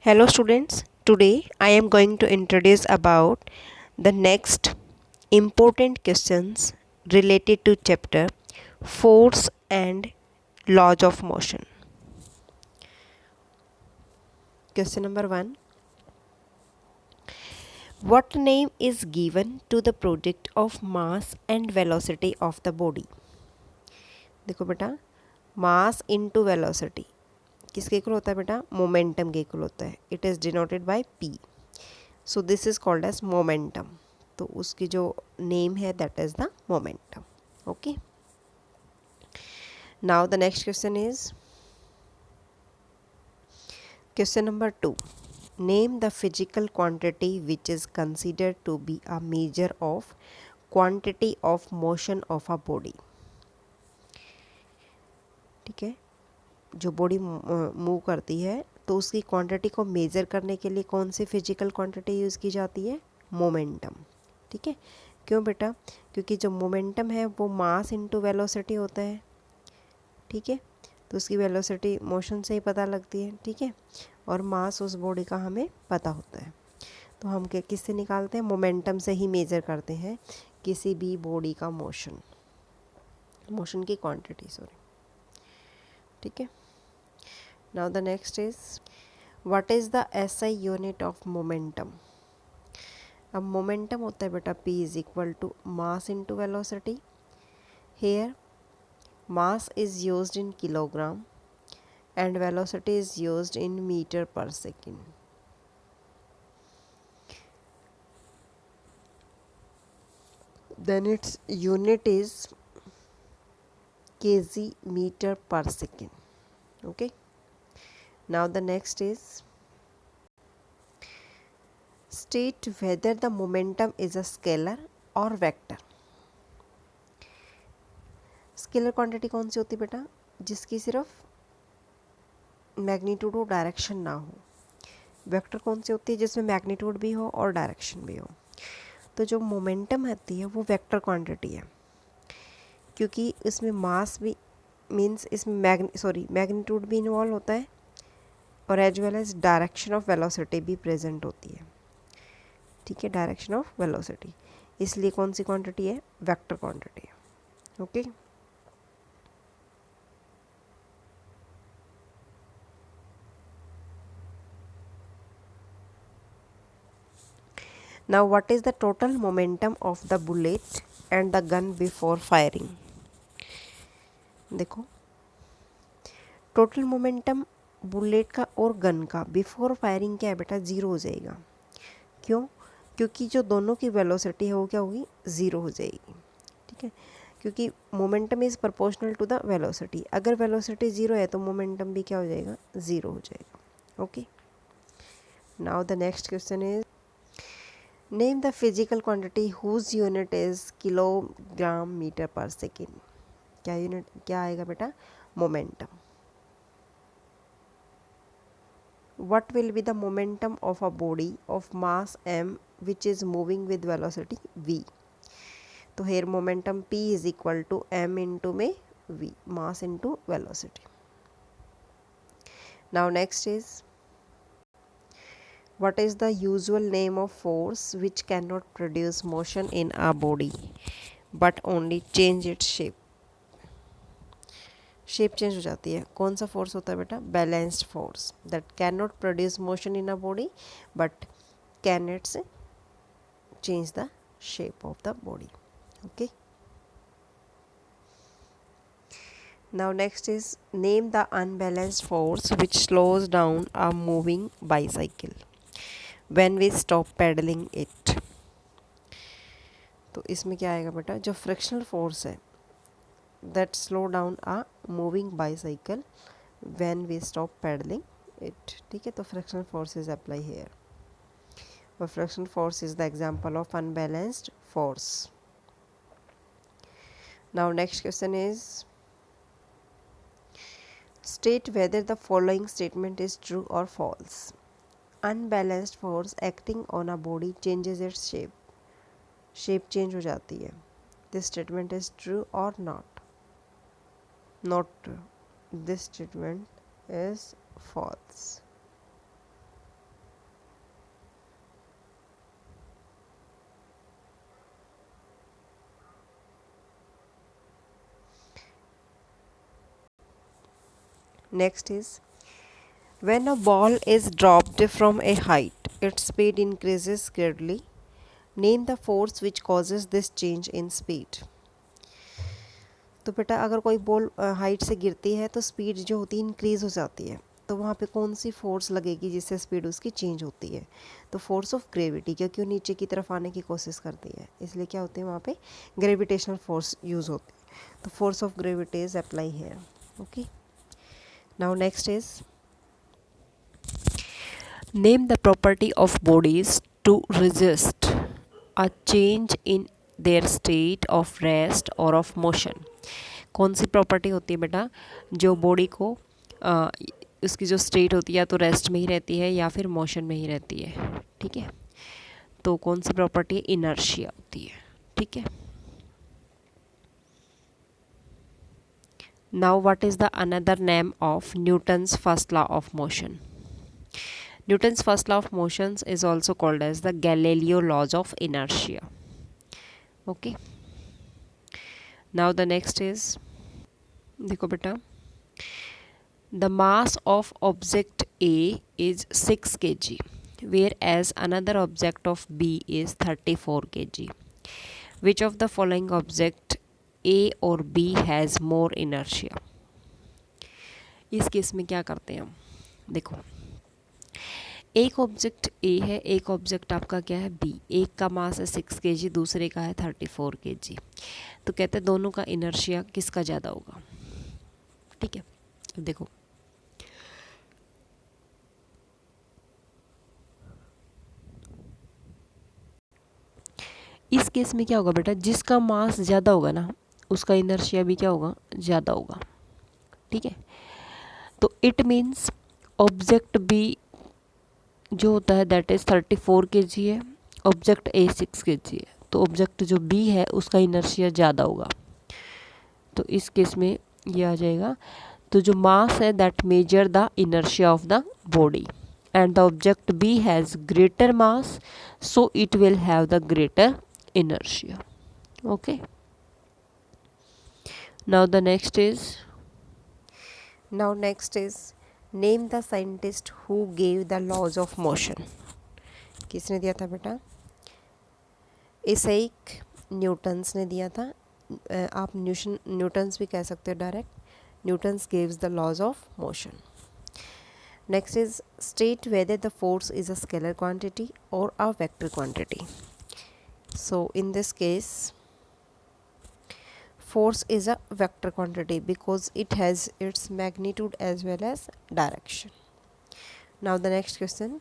Hello students, today I am going to introduce about the next important questions related to chapter force and laws of motion. Question number 1. What name is given to the project of mass and velocity of the body? देखो बेटा, mass into velocity किसके equal होता है बेटा? Momentum के equal होता है. It is denoted by p. So this is called as momentum. तो उसकी जो नेम है that is the momentum. Okay, now the next question is question number 2. Name the physical quantity which is considered to be a measure of quantity of motion of a body. ठीक है, जो body move करती है तो उसकी quantity को measure करने के लिए कौन सी फिजिकल क्वांटिटी यूज़ की जाती है? मोमेंटम. ठीक है, क्यों बेटा? क्योंकि जो मोमेंटम है वो मास इनटू वेलोसिटी होता है. ठीक है, तो उसकी वेलोसिटी मोशन से ही पता लगती है. ठीक है, और मास उस बॉडी का हमें पता होता है. तो हम क्या किससे निकालते हैं? मोमेंटम से ही मेज़र करते हैं किसी भी बॉडी का मोशन की क्वांटिटी. सॉरी. ठीक है, now the next is what is the SI unit of momentum. अब मोमेंटम होता है बेटा p is equal to mass into velocity. Here mass is used in kilogram and velocity is used in meter per second. Then its unit is kg meter per second. Okay, now the next is state whether the momentum is a scalar or vector. Scalar quantity कौन सी होती है बेटा? जिसकी सिर्फ magnitude और direction ना हो. Vector कौन सी होती है? जिसमें मैग्नीट्यूड भी हो और डायरेक्शन भी हो. तो जो मोमेंटम आती है वो वेक्टर क्वांटिटी है, क्योंकि इसमें मास भी मीन्स इसमें मैग्नीट्यूड भी इन्वॉल्व होता है और as well as direction of velocity भी प्रेजेंट होती है. ठीक है, डायरेक्शन ऑफ वेलोसिटी, इसलिए कौन सी क्वांटिटी है? वेक्टर क्वांटिटी है. Okay, now what is the total momentum of the bullet and the gun before firing. देखो, टोटल मोमेंटम बुलेट का और गन का बिफोर फायरिंग क्या है बेटा? ज़ीरो हो जाएगा. क्यों? क्योंकि जो दोनों की वेलोसिटी है वो क्या होगी? ज़ीरो हो जाएगी. ठीक है, क्योंकि momentum is proportional to the velocity. अगर वेलोसिटी ज़ीरो है तो मोमेंटम भी क्या हो जाएगा? ज़ीरो हो जाएगा. Okay, now the next question is name the physical quantity whose unit is kilogram metre per second. क्या यूनिट क्या आएगा बेटा? Momentum. What will be the momentum of a body of mass m which is moving with velocity v. तो here momentum p is equal to m into में v, mass into velocity. Now next is what is the usual name of force which cannot produce motion in a body but only change its shape. Shape change हो जाती है. कौन सा force होता है बेटा? Balanced force that can not produce motion in a body but can it's change the shape of the body. Okay, now next is name the unbalanced force which slows down a moving bicycle when we stop pedaling it. तो इसमें क्या आएगा बेटा? जो frictional force है that slow down a moving bicycle when we stop pedaling it. ठीक है, तो frictional forces apply here. और frictional force is the example of unbalanced force. Now next question is state whether the following statement is true or false. Unbalanced force acting on a body changes its shape. Shape change हो जाती है. This statement is true or not? Not true. This statement is false. Next is, when a ball is dropped from a height, its speed increases gradually. Name the force which causes this change in speed. तो बेटा अगर कोई ball height से गिरती है तो speed जो होती है इंक्रीज़ हो जाती है, तो वहाँ पे कौन सी फोर्स लगेगी जिससे स्पीड उसकी चेंज होती है? तो फोर्स ऑफ ग्रेविटी, क्योंकि वो नीचे की तरफ आने की कोशिश करती है, इसलिए क्या होती है वहाँ पे ग्रेविटेशनल फोर्स यूज़ होती है. तो force of gravity is apply here. Okay, now next is, Name the property of bodies to resist a change in their state of rest or of motion. कौन सी प्रॉपर्टी होती है बेटा जो body को उसकी जो स्टेट होती है या तो रेस्ट में ही रहती है या फिर मोशन में ही रहती है. ठीक है, तो कौन सी प्रॉपर्टी है? इनर्शिया होती है. ठीक है. Now what is the another name of Newton's first law of motion? Newton's first law of motions is also called as the Galileo laws of inertia. Okay. Now the next is, देखो बेटा, the mass of object A is 6 kg, whereas another object of B is 34 kg. Which of the following object A or B has more inertia? इस case में क्या करते हैं हम? देखो, एक ऑब्जेक्ट ए है, एक ऑब्जेक्ट आपका क्या है बी. एक का मास है 6 kg, दूसरे का है 34 kg. तो कहते हैं दोनों का इनर्शिया किसका ज़्यादा होगा. ठीक है, देखो इस केस में क्या होगा बेटा, जिसका मास ज़्यादा होगा ना उसका इनर्शिया भी क्या होगा, ज़्यादा होगा. ठीक है, तो इट मीन्स ऑब्जेक्ट बी जो होता है दैट इज़ 34 kg है, ऑब्जेक्ट ए 6 kg है, तो ऑब्जेक्ट जो बी है उसका इनर्शिया ज़्यादा होगा. तो इस केस में ये आ जाएगा. तो जो मास है that measure the inertia of the body and the object B has greater mass, so it will have the greater inertia. Okay, now the next is, now next is, name the scientist who gave the laws of motion. किसने दिया था बेटा? इसेक Newton's ने दिया था. आप Newton's भी कह सकते हो direct. Newton's gives the laws of motion. Next is, state whether the force is a scalar quantity और a vector quantity. So in this case force is a vector quantity because it has its magnitude as well as direction. Now the next question,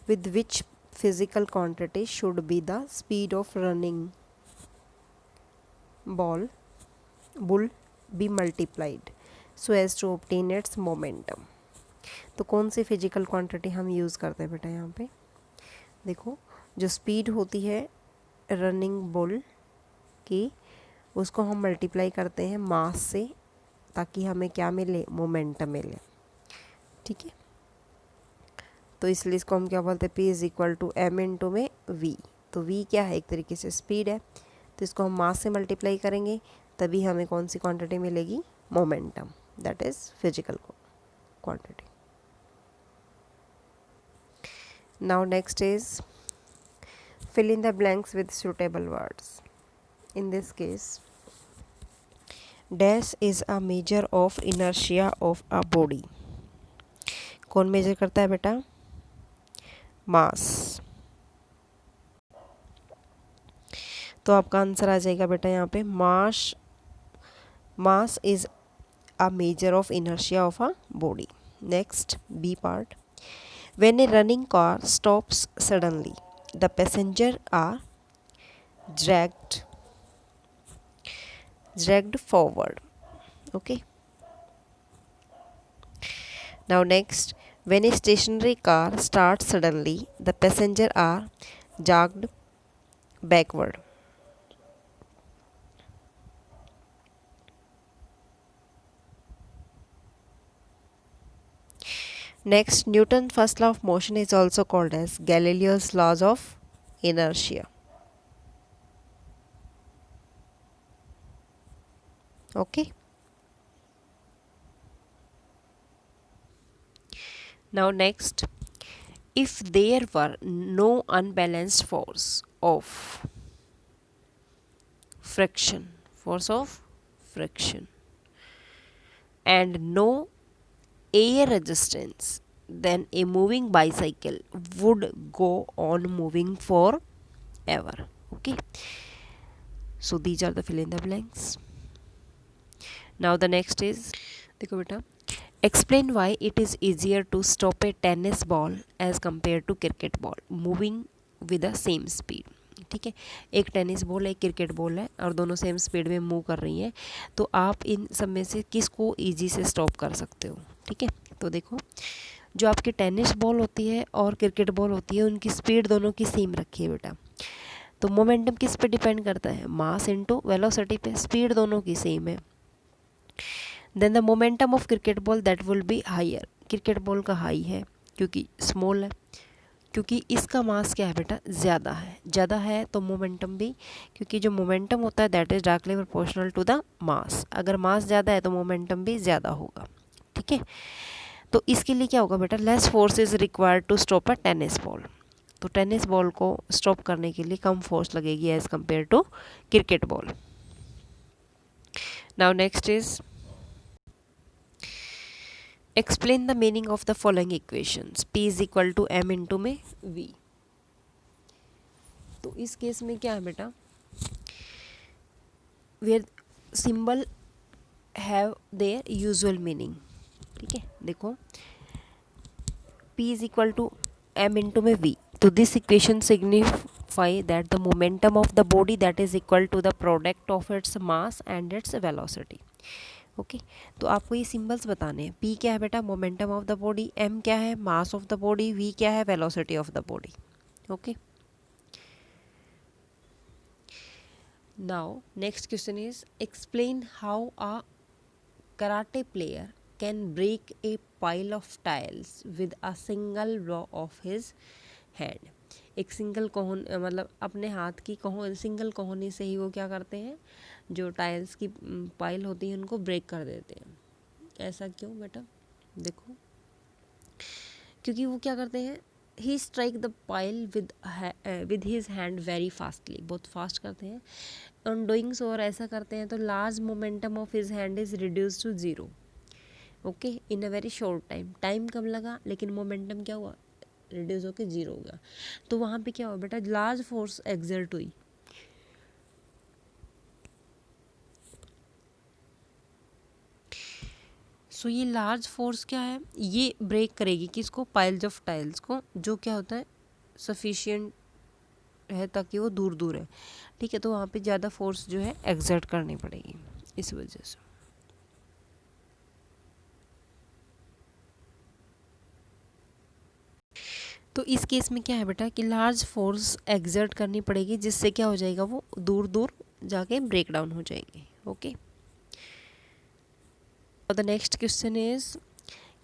with which physical quantity should be the speed of running bull be multiplied so as to obtain its momentum. तो कौन सी physical quantity हम use करते हैं बेटा यहाँ पे? देखो, जो स्पीड होती है रनिंग बुल की, उसको हम मल्टीप्लाई करते हैं मास से, ताकि हमें क्या मिले, मोमेंटम मिले. ठीक है, तो इसलिए इसको हम क्या बोलते हैं, P is equal to M into में V. तो V क्या है, एक तरीके से स्पीड है, तो इसको हम मास से मल्टीप्लाई करेंगे तभी हमें कौन सी क्वांटिटी मिलेगी, momentum, that is physical quantity. Now next is, fill in the blanks with suitable words. In this case, dash is a measure of inertia of a body. कौन मेजर करता है बेटा? मास. तो आपका आंसर आ जाएगा बेटा यहाँ पे mass is a measure of inertia of a body. Next B part, when a running car stops suddenly the passenger are dragged forward. Okay, now next, when a stationary car starts suddenly the passenger are jerked backward. Next, Newton's first law of motion is also called as Galileo's laws of inertia. Okay, Now next, if there were no unbalanced force of friction and no air resistance, then a moving bicycle would go on moving forever. Okay, so these are the fill in the blanks. Now the next is, देखो बेटा, explain why it is easier to stop a tennis ball as compared to cricket ball moving with the same speed. ठीक है, एक tennis ball एक cricket ball है और दोनों same speed में मूव कर रही हैं, तो आप इन सब में से किसको ईजी से स्टॉप कर सकते हो. ठीक है, तो देखो, जो आपकी टेनिस बॉल होती है और क्रिकेट बॉल होती है उनकी स्पीड दोनों की सेम रखी है बेटा. तो मोमेंटम किस पे डिपेंड करता है, मास इनटू वेलोसिटी पे. स्पीड दोनों की सेम है. Then the momentum of cricket ball that will be higher. Cricket ball का हाई है क्योंकि स्मॉल है, क्योंकि इसका मास क्या है बेटा, ज़्यादा है तो मोमेंटम भी, क्योंकि जो मोमेंटम होता है that is directly proportional to the mass. अगर मास ज़्यादा है तो मोमेंटम भी ज़्यादा होगा. ठीक है, तो इसके लिए क्या होगा बेटा, less force is required to stop a tennis ball. तो टेनिस बॉल को स्टॉप करने के लिए कम फोर्स लगेगी as compare to cricket ball. Now next is, explain the meaning of the following equations. P is equal to m into में v. तो इस केस में क्या है बेटा, where symbol have their usual meaning. ठीक है, देखो, P is equal to m into में v. तो this equation signify that the momentum of the body that is equal to the product of its mass and its velocity. Okay, तो आपको ये symbols बताने हैं. P क्या है बेटा, momentum of the body. M क्या है, mass of the body. V क्या है, velocity of the body. Okay, now next question is, explain how a karate player can break a pile of tiles with a single blow of his hand. एक single कोहन, मतलब अपने हाथ की single कोहनी से ही वो क्या करते हैं, जो टाइल्स की पाइल होती है उनको ब्रेक कर देते हैं. ऐसा क्यों बेटा, देखो, क्योंकि वो क्या करते हैं, he strike the pile with his hand very fastly. बहुत फास्ट करते हैं. ऑन डूइंग सो, और ऐसा करते हैं तो large momentum of his hand is reduce to zero. Okay, in a very short time कम लगा लेकिन मोमेंटम क्या हुआ, रिड्यूस होकर जीरो हो गया. तो वहाँ पे क्या हुआ बेटा, लार्ज फोर्स एक्सर्ट हुई. सो ये लार्ज फोर्स क्या है, ये ब्रेक करेगी किसको, पाइल्स ऑफ टाइल्स को, जो क्या होता है सफिशिएंट है ताकि वो दूर दूर है. ठीक है, तो वहाँ पे ज़्यादा फोर्स जो है एक्सर्ट करनी पड़ेगी इस वजह से. तो इस केस में क्या है बेटा कि लार्ज फोर्स एक्सर्ट करनी पड़ेगी, जिससे क्या हो जाएगा, वो दूर दूर जाके ब्रेक डाउन हो जाएंगे. Okay, the next question is,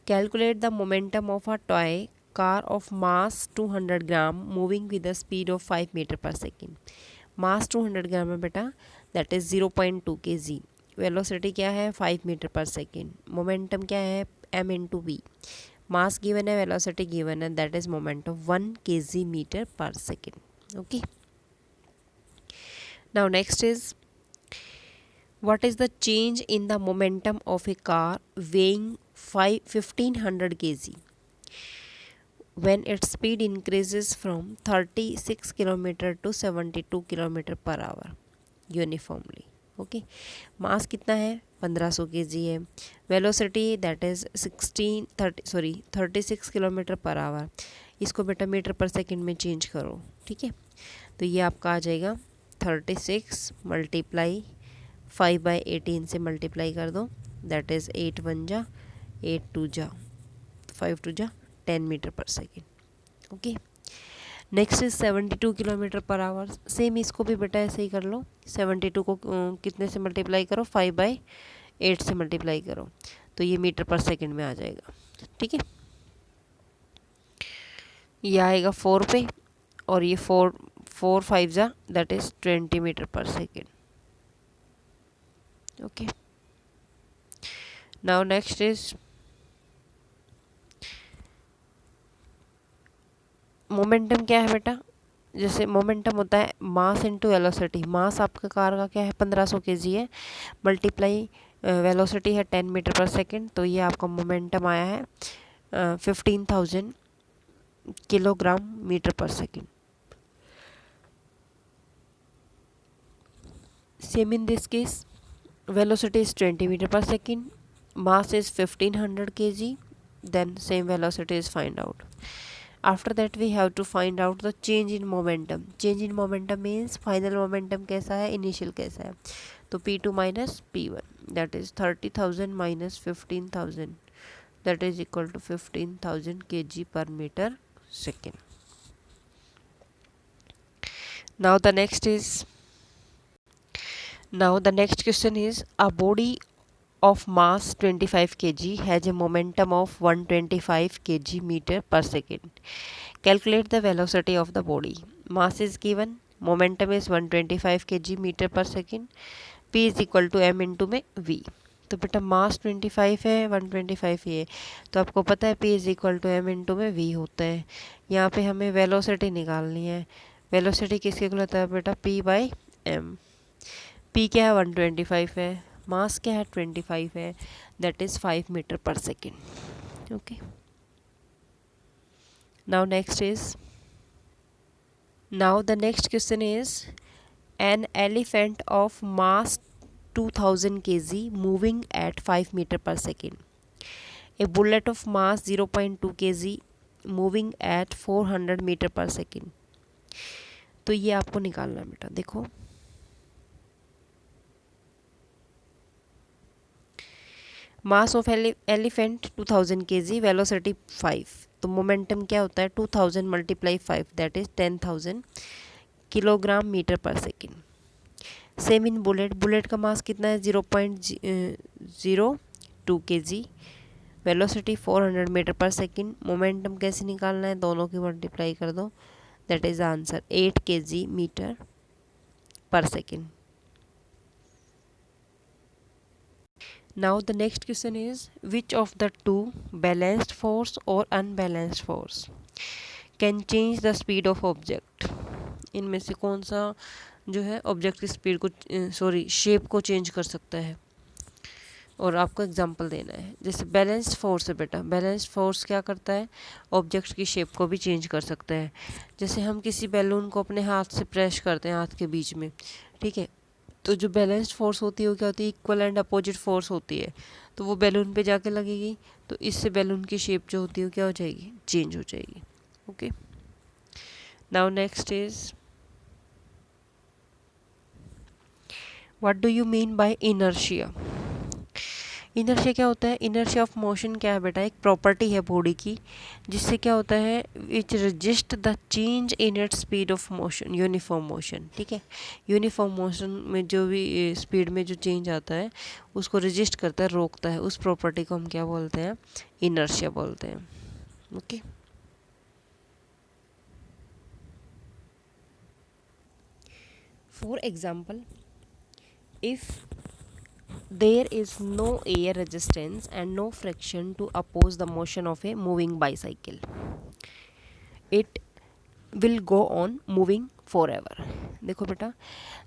calculate the momentum of a toy car of mass 200 gram moving with the speed of 5 metre per second. Mass 200 gram है बेटा, दैट इज 0.2 kg. वेलोसिटी क्या है, 5 metre per second. Momentum क्या है, m into v. Mass given है, velocity given है, that is momentum 1 kg metre per second. Okay, now next is, what is the change in the momentum of a car weighing 1500 kg when its speed increases from 36 km to 72 km per hour uniformly. Okay, mass कितना है, 1500 kg है. Velocity that is 36 kilometre per hour. इसको बेटा metre पर second में change करो. ठीक है, तो ये आपका आ जाएगा 36 मल्टीप्लाई 5/18 से मल्टीप्लाई कर दो, दैट इज़ 8 1 जा 8 2 जा 5 2 जा 10 metre per second. Okay, next is 72 kilometre per our. Same इसको भी बेटा ऐसे ही कर लो. 72 को कितने से मल्टीप्लाई करो, 5/8 से मल्टीप्लाई करो, तो ये मीटर पर सेकेंड में आ जाएगा. ठीक है, ये आएगा 4 पे, और ये 4 5 जा that is 20 metre per second. Okay, now next is, momentum क्या है बेटा, जैसे मोमेंटम होता है मास इंटू वेलोसिटी। मास आपका कार का क्या है 1500 kg है, मल्टीप्लाई वेलोसिटी है 10 मीटर पर सेकेंड, तो ये आपका मोमेंटम आया है 15,000 kilogram metre per second. Same in this case, velocity is 20 meter per second, mass is 1500 kg, then same velocity is find out. After that we have to find out the change in momentum. Change in momentum means final momentum कैसा है, initial कैसा है। तो P2 minus P1 that is 30,000 minus 15,000 that is equal to 15,000 kg per meter second. Now the next question is, a body of mass 25 kg has a momentum of 125 kg meter per second. Calculate the velocity of the body. Mass is given, momentum is 125 kg meter per second, p is equal to m into में v। तो बेटा मास 25 है, 125 ये, तो आपको पता है p is equal to m into में v होता है। यहाँ पे हमें वेलोसिटी निकालनी है। वेलोसिटी किसके इक्वल होता है बेटा, p बाई m। p क्या है 125 है, मास क्या है 25 है, that is 5 metre per second. Okay, now the next question is, an elephant of mass 2000 kg moving at 5 meter per second. A bullet of mass 0.2 kg moving at 400 meter per second. तो ये आपको निकालना है बेटा। देखो mass of elephant 2000 kg, velocity 5, तो momentum क्या होता है 2000 multiply 5 that is 10,000 kilogram metre per second. Same in bullet का मास कितना है 0.02 kg, velocity 400 metre per second. Momentum कैसे निकालना है, दोनों की मल्टीप्लाई कर दो, that is answer 8 kg metre per second. Now the next question is, which of the two, balanced force or unbalanced force, can change the speed of object? इनमें से कौन सा जो है ऑब्जेक्ट की स्पीड को शेप को चेंज कर सकता है, और आपको एग्जांपल देना है। जैसे बैलेंस्ड फोर्स है बेटा, बैलेंस्ड फोर्स क्या करता है, ऑब्जेक्ट की शेप को भी चेंज कर सकता है। जैसे हम किसी बैलून को अपने हाथ से प्रेस करते हैं, हाथ के बीच में, ठीक है, तो जो बैलेंस्ड फोर्स होती है वो क्या होती है, इक्वल एंड अपोजिट फोर्स होती है, तो वो बैलून पे जाके लगेगी, तो इससे बैलून की शेप जो होती है वो क्या हो जाएगी, चेंज हो जाएगी। Okay, now next is, what do you mean by inertia? Inertia क्या होता है, इनर्शिया ऑफ मोशन क्या है बेटा, एक प्रॉपर्टी है बॉडी की, जिससे क्या होता है, which resist the change in its speed of motion, uniform motion. ठीक है, यूनिफॉर्म मोशन में जो भी स्पीड में जो चेंज आता है उसको रजिस्ट करता है, रोकता है, उस प्रॉपर्टी को हम क्या बोलते हैं, इनर्शिया बोलते हैं। Okay, for example, if there is no air resistance and no friction to oppose the motion of a moving bicycle, it will go on moving forever। देखो बेटा,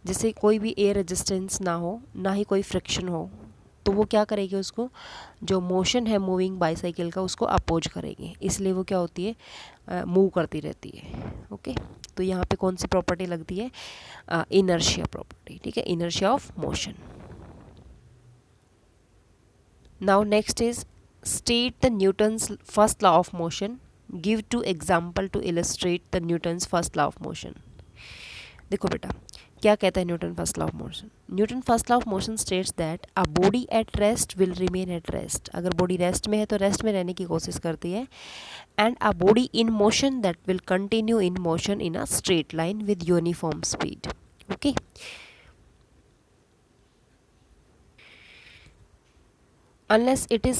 जैसे कोई भी एयर रेजिस्टेंस ना हो, ना ही कोई फ्रिक्शन हो, तो वो क्या करेगी, उसको जो मोशन है मूविंग बाईसाइकिल का उसको अपोज करेगी, इसलिए वो क्या होती है, मूव करती रहती है। ओके, तो यहाँ पे कौन सी प्रॉपर्टी लगती है, इनर्शिया प्रॉपर्टी। ठीक है, inertia of motion. Now next is, state the Newton's first law of motion. Give two example to illustrate the Newton's first law of motion. देखो बेटा, क्या कहता है Newton first law of motion? Newton first law of motion states that a body at rest will remain at rest. अगर body rest में है तो rest में रहने की कोशिश करती है। And a body in motion that will continue in motion in a straight line with uniform speed. Okay, unless it is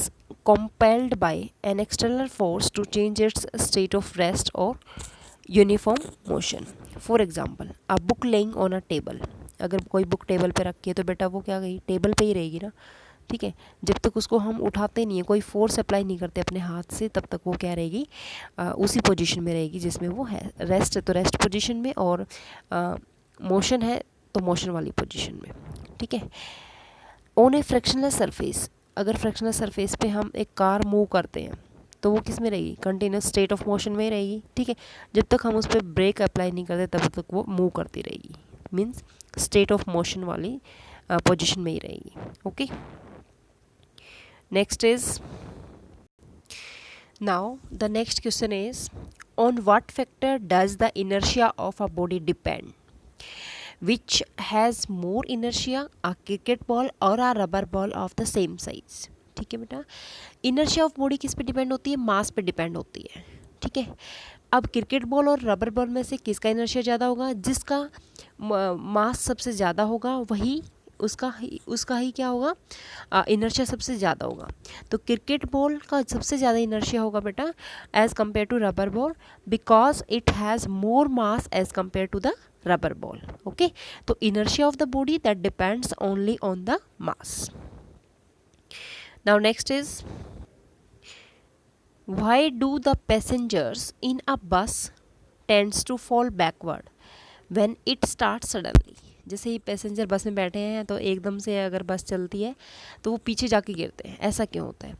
compelled by an external force to change its state of rest or uniform motion. For example, a book laying on a table, अगर कोई book table पे रखी है तो बेटा वो क्या गई, टेबल पे ही रहेगी ना, ठीक है। जब तक उसको हम उठाते नहीं है, कोई फोर्स अप्लाई नहीं करते अपने हाथ से, तब तक वो क्या रहेगी, उसी पोजीशन में रहेगी जिसमें वो है। रेस्ट है तो रेस्ट पोजीशन में, और मोशन है तो मोशन वाली पोजीशन में, ठीक है। ऑन ए फ्रैक्शनलेस सरफेस, अगर फ्रैक्शनल सरफेस पे हम एक कार मूव करते हैं तो वो किस में रहेगी, कंटिन्यूस स्टेट ऑफ मोशन में ही रहेगी, ठीक है। जब तक हम उस पर ब्रेक अप्लाई नहीं करते तब तक वो मूव करती रहेगी, मीन्स स्टेट ऑफ मोशन वाली पोजीशन में ही रहेगी। Okay, next is, now the next question is, on what factor does the inertia of a body depend, which has more inertia, a cricket ball और a rubber ball of the same size। ठीक है बेटा, inertia of body किस पे depend होती है, मास पे depend होती है, ठीक है। अब क्रिकेट बॉल और रबर बॉल में से किसका इनर्शिया ज़्यादा होगा, जिसका मास सबसे ज़्यादा होगा वही उसका ही क्या होगा, इनर्शिया सबसे ज़्यादा होगा। तो क्रिकेट बॉल का सबसे ज़्यादा इनर्शिया होगा बेटा as compare to rubber ball, because it has more mass as compare to the rubber ball। okay, तो inertia of the body that depends only on the mass। now next is, why do the passengers in a bus tends to fall backward when it starts suddenly। जैसे ही passenger बस में बैठे हैं तो एकदम से अगर बस चलती है तो वो पीछे जाके गिरते हैं, ऐसा क्यों होता है,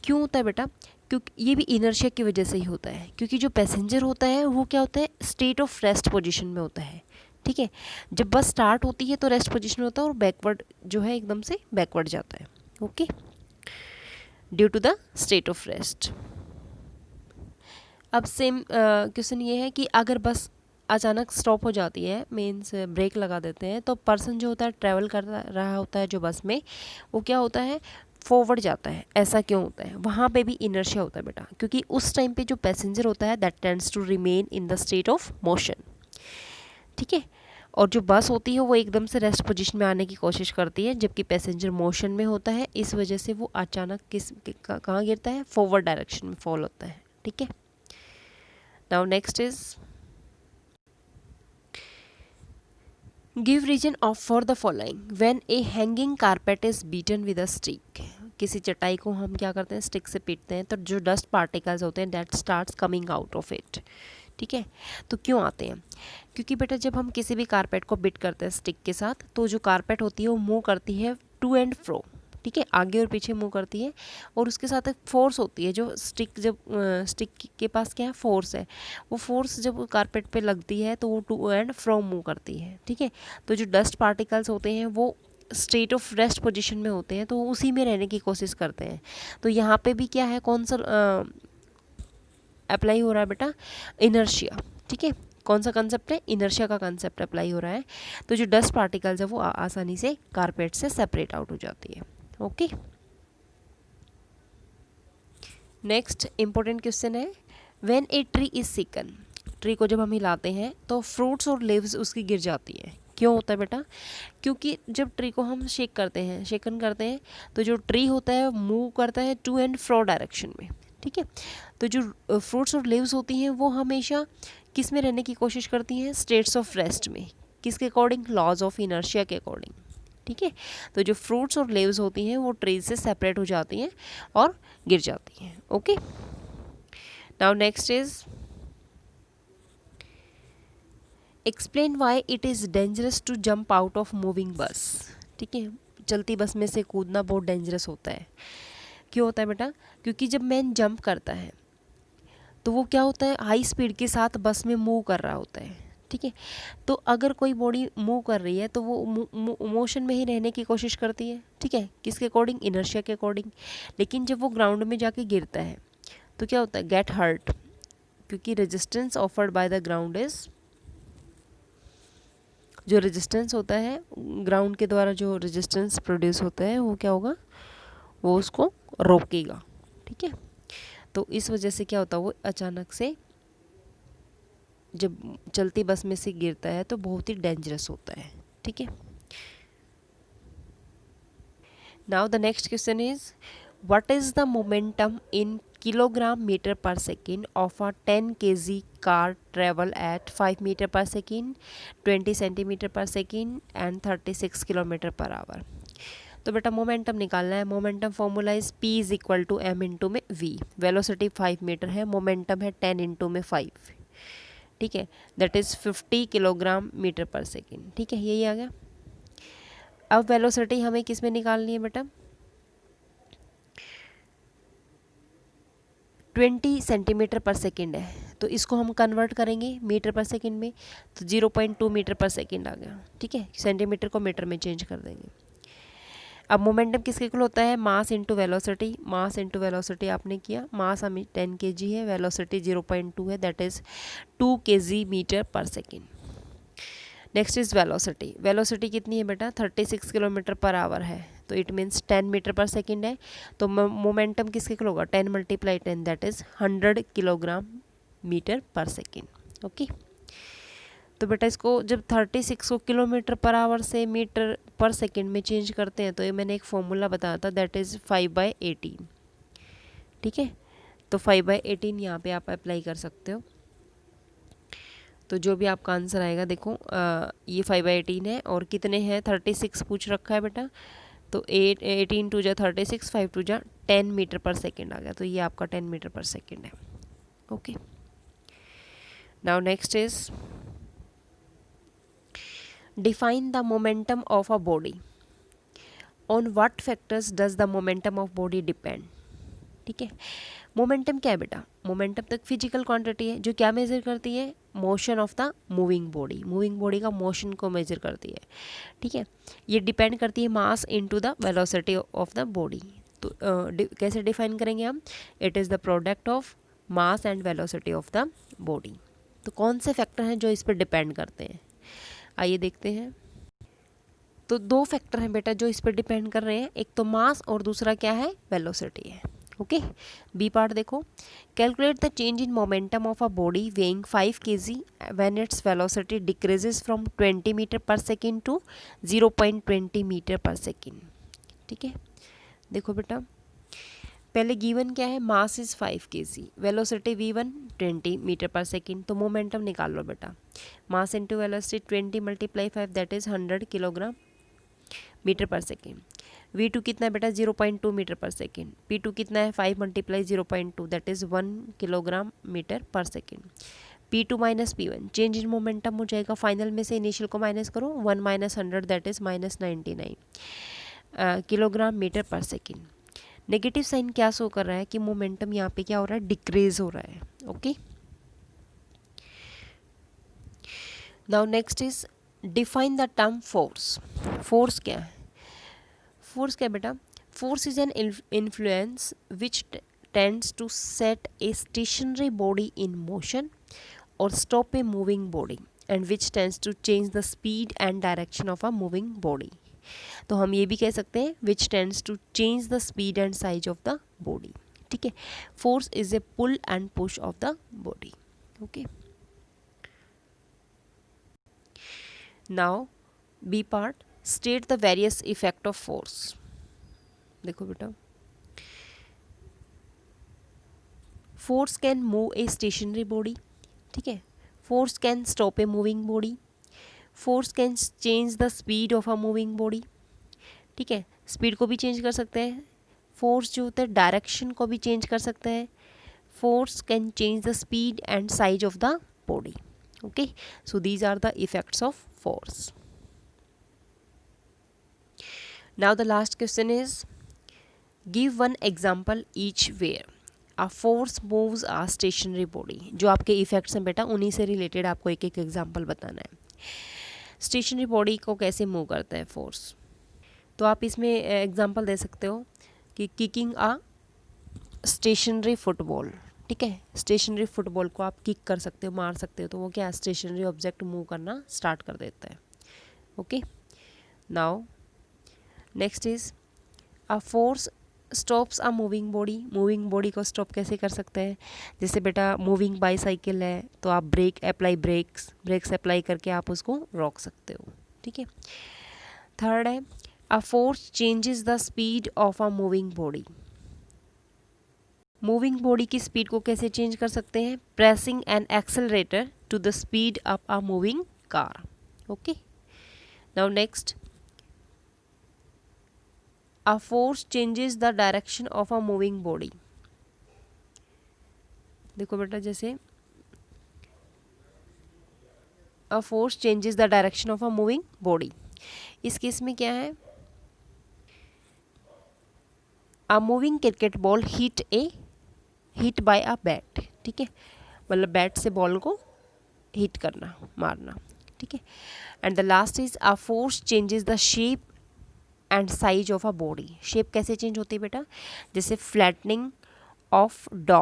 क्यों होता है बेटा, क्योंकि ये भी इनर्शिया की वजह से ही होता है, क्योंकि जो पैसेंजर होता है वो क्या होता है, स्टेट ऑफ रेस्ट पोजीशन में होता है, ठीक है। जब बस स्टार्ट होती है तो रेस्ट पोजीशन में होता है और बैकवर्ड जो है एकदम से बैकवर्ड जाता है, okay, due to the state of rest. अब सेम क्वेश्चन ये है कि अगर बस अचानक स्टॉप हो जाती है, मीन्स ब्रेक लगा देते हैं, तो पर्सन जो होता है ट्रैवल कर रहा होता है जो बस में, वो क्या होता है, फॉरवर्ड जाता है। ऐसा क्यों होता है, वहाँ पे भी इनर्शिया होता है बेटा, क्योंकि उस टाइम पे जो पैसेंजर होता है that tends to remain in the state of motion, ठीक है। और जो बस होती है वो एकदम से रेस्ट पोजीशन में आने की कोशिश करती है, जबकि पैसेंजर मोशन में होता है, इस वजह से वो अचानक कहाँ गिरता है, फॉरवर्ड डायरेक्शन में फॉल होता है, ठीक है। Now next is, give reason of for the following when a hanging carpet is beaten with a stick. किसी चटाई को हम क्या करते हैं, स्टिक से पीटते हैं, तो जो डस्ट पार्टिकल्स होते हैं that starts coming out of it, ठीक है। तो क्यों आते हैं, क्योंकि बेटा जब हम किसी भी कारपेट को बिट करते हैं स्टिक के साथ, तो जो कारपेट होती है वो मूव करती है टू एंड फ्रो, ठीक है, आगे और पीछे मूव करती है, और उसके साथ एक फोर्स होती है, जो स्टिक के पास क्या है, फोर्स है, वो फोर्स जब कारपेट पे लगती है तो वो टू एंड फ्रो मूव करती है, ठीक है। तो जो डस्ट पार्टिकल्स होते हैं वो स्टेट ऑफ रेस्ट पोजीशन में होते हैं, तो उसी में रहने की कोशिश करते हैं। तो यहाँ पे भी क्या है, कौन सा अप्लाई हो रहा है बेटा, इनर्शिया, ठीक है। कौन सा कंसेप्ट है, इनर्शिया का कंसेप्ट अप्लाई हो रहा है। तो जो डस्ट पार्टिकल्स है वो आसानी से कारपेट से सेपरेट आउट हो जाती है, ओके। नेक्स्ट इंपॉर्टेंट क्वेश्चन है, when a tree is सिकन, tree को जब हम हिलाते हैं तो फ्रूट्स और लीव्स उसकी गिर जाती है। क्यों होता है बेटा, क्योंकि जब ट्री को हम शेकन करते हैं तो जो ट्री होता है मूव करता है टू एंड फ्रो डायरेक्शन में, ठीक है। तो जो फ्रूट्स और लीव्स होती हैं वो हमेशा किस में रहने की कोशिश करती हैं, स्टेट्स ऑफ रेस्ट में, किसके अकॉर्डिंग, लॉज ऑफ इनर्शिया के अकॉर्डिंग, ठीक है। तो जो फ्रूट्स और लीव्स होती हैं वो ट्री से सेपरेट हो जाती हैं और गिर जाती हैं, okay. Now next is, explain why it is dangerous to jump out of moving bus, ठीक है। चलती बस में से कूदना बहुत डेंजरस होता है। क्यों होता है बेटा, क्योंकि जब मैन जंप करता है तो वो क्या होता है, हाई स्पीड के साथ बस में मूव कर रहा होता है, ठीक है। तो अगर कोई बॉडी मूव कर रही है तो वो मोशन में ही रहने की कोशिश करती है, ठीक है, किसके अकॉर्डिंग, इनर्शिया के अकॉर्डिंग। लेकिन जब वो ग्राउंड में जाके गिरता है तो क्या होता है, गेट हर्ट, क्योंकि resistance offered by the ground is, जो रेजिस्टेंस होता है ग्राउंड के द्वारा, जो रेजिस्टेंस प्रोड्यूस होता है वो क्या होगा, वो उसको रोकेगा, ठीक है। तो इस वजह से क्या होता है, वो अचानक से जब चलती बस में से गिरता है तो बहुत ही डेंजरस होता है, ठीक है। Now the next question is, what is the momentum in kilogram metre per second of a 10 kg car travel at 5 metre per second, 20 centimetre per second and 36 kilometre per hour. तो बेटा momentum निकालना है। Momentum formula is p is equal to m into में v। Velocity 5 metre है, momentum है 10 into में 5, ठीक है, that is 50 kilogram metre per second, ठीक है, यही आ गया। अब वेलोसिटी हमें किस में निकालनी है बेटा, 20 सेंटीमीटर पर सेकेंड है, तो इसको हम कन्वर्ट करेंगे मीटर पर सेकेंड में, तो 0.2 मीटर पर सेकेंड आ गया, ठीक है, सेंटीमीटर को मीटर में चेंज कर देंगे। अब मोमेंटम किसके इक्वल होता है, मास इंटू वेलोसिटी। मास इंटू वेलोसिटी आपने किया, मास हमें 10 kg है, वेलोसिटी 0.2 है, that is 2 kg metre per second. Next is velocity. Velocity कितनी है बेटा, 36 किलोमीटर पर आवर है, तो it means 10 metre per second है, तो मोमेंटम किसके इक्वल होगा, 10 × 10 that is 100 kilogram metre per second. Okay, तो बेटा इसको जब 36 को किलोमीटर पर आवर से मीटर पर सेकेंड में चेंज करते हैं, तो ये मैंने एक फॉर्मूला बताया था, दैट इज़ 5/18, ठीक है, तो 5/18 यहाँ पे आप अप्लाई कर सकते हो। तो जो भी आपका आंसर आएगा, देखो ये 5/18 है, और कितने हैं, 36 पूछ रखा है बेटा, तो 18 2 जा 36, 5 2 जा 10 मीटर पर सेकेंड आ गया, तो ये आपका 10 मीटर पर सेकेंड है। Okay, now next is define the momentum of a body. On what factors does the momentum of body depend? ठीक है, मोमेंटम क्या है बेटा, मोमेंटम तक फिजिकल क्वांटिटी है जो क्या मेजर करती है, motion of the moving body, moving body का मोशन को मेजर करती है, ठीक है। ये डिपेंड करती है mass into the velocity of the body. तो कैसे डिफाइन करेंगे हम, it is the product of mass and velocity of the body. तो कौन से फैक्टर हैं जो इस पर डिपेंड करते हैं, आइए देखते हैं। तो दो फैक्टर हैं बेटा जो इस पर डिपेंड कर रहे हैं, एक तो मास और दूसरा क्या है, वेलोसिटी है। ओके, बी पार्ट देखो, calculate the change in momentum of a body weighing 5 kg when its velocity decreases from 20 metre per second to 0.20 metre per second, ठीक है। देखो बेटा, पहले गिवन क्या है, mass is 5 kg, velocity v1 20 metre per second, तो momentum निकाल लो बेटा, mass into velocity 20 × 5 that is 100 kilogram metre per second. v2 कितना है बेटा, 0.2 मीटर पर सेकेंड। p2 कितना है, 5 × 0.2 that is 1 kilogram metre per second. p2 minus p1 change in momentum हो जाएगा, फाइनल में से इनिशियल को माइनस करो, 1 - 100 that is -99 kilogram metre per second. Negative sign क्या शो कर रहा है कि मोमेंटम यहाँ पे क्या हो रहा है, डिक्रीज हो रहा है। Okay, now next is define the term force. Force क्या है, फोर्स क्या बेटा, force is an influence which tends to set a stationary body in motion और stop a moving body and which tends to change the speed and direction of a moving body. तो हम ये भी कह सकते हैं which tends to change the speed and size of the body, ठीक है। Force is a pull and push of the body. Okay, now B part, state the various effect of force. देखो बेटा, force can move a stationary body, ठीक है, force can stop a moving body, force can change the speed of a moving body, ठीक है, speed को भी change कर सकते हैं, फोर्स जो होता है डायरेक्शन को भी चेंज कर सकते हैं, force can change the speed and size of the body. Okay, so these are the effects of force. Now the last question is give one example each where a force moves a stationary body. जो आपके effects हैं बेटा उन्हीं से related आपको एक एक example बताना है। स्टेशनरी बॉडी को कैसे मूव करता है फोर्स, तो आप इसमें एग्जांपल दे सकते हो कि किकिंग अ स्टेशनरी फुटबॉल, ठीक है, स्टेशनरी फुटबॉल को आप किक कर सकते हो, मार सकते हो, तो वो क्या स्टेशनरी ऑब्जेक्ट मूव करना स्टार्ट कर देता है। Okay, now next is a force stops a moving body. Moving body को स्टॉप कैसे कर सकते हैं, जैसे बेटा मूविंग बाईसाइकिल है तो आप ब्रेक्स अप्लाई करके आप उसको रोक सकते हो, ठीक है। थर्ड है a force changes the speed of a moving body. Moving body की स्पीड को कैसे चेंज कर सकते हैं, pressing an accelerator to the speed of a moving car. Okay, now next A force changes the direction of a moving body. देखो बेटा, जैसे a force changes the direction of a moving body. इस case में क्या है, a moving cricket ball hit by a bat. ठीक है, मतलब बैट से बॉल को हिट करना, मारना. ठीक है. And the last is a force changes the shape and size of a body. Shape कैसे चेंज होती है बेटा, जैसे flattening of dough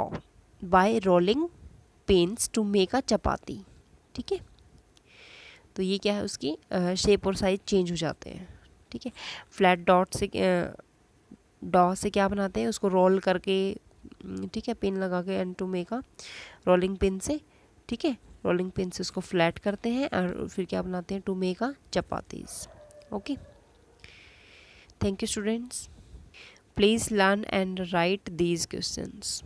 by rolling pens to make a chapati. ठीक है, तो ये क्या है, उसकी शेप और साइज चेंज हो जाते हैं. ठीक है, फ्लैट डॉट से डॉ से क्या बनाते हैं, उसको रोल करके, ठीक है, पिन लगा के, and to make a rolling pin से, ठीक है, रोलिंग पिन से उसको फ्लैट करते हैं और फिर क्या बनाते हैं, to make a chapatis. Okay, thank you students. Please learn and write these questions.